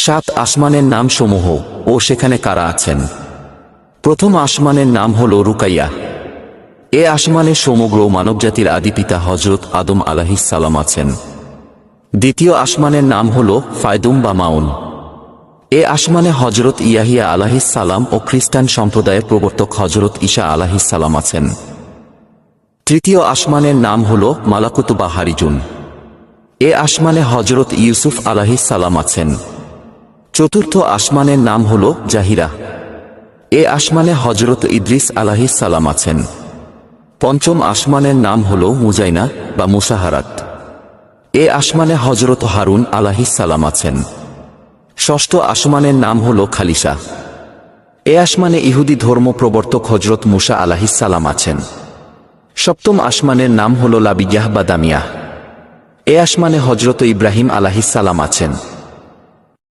সাত আসমানের নাম সমূহ ও সেখানে কারা আছেন। প্রথম আসমানের নাম হল রুকাইয়া। এ আসমানে সমগ্র মানবজাতির আদিপিতা হযরত আদম আলাইহিস সালাম আছেন। দ্বিতীয় আসমানের নাম হল ফায়দুম বা মাউন। এ আসমানে হযরত ইয়াহিয়া আলাইহিস সালাম ও খ্রিস্টান সম্প্রদায়ের প্রবর্তক হযরত ঈসা আলাইহিস সালাম আছেন। তৃতীয় আসমানের নাম হল মালাকুত বা হারিজুন। এ আসমানে হযরত ইউসুফ আলাইহিস সালাম আছেন। চতুর্থ আসমানের নাম হল জাহিরা। এ আসমানে হযরত ইদ্রিস আলাইহিস সালাম আছেন। পঞ্চম আসমানের নাম হল মুজাইনা বা মুসাহারাত। এ আসমানে হযরত হারুন আলাইহিস সালাম আছেন। ষষ্ঠ আসমানের নাম হল খালিসা। এ আসমানে ইহুদি ধর্ম প্রবর্তক হযরত মুসা আলাইহিস সালাম আছেন। সপ্তম আসমানের নাম হল লাবিয়াহ বা দামিয়াহ। এ আসমানে হযরত ইব্রাহিম আলাইহিস সালাম আছেন।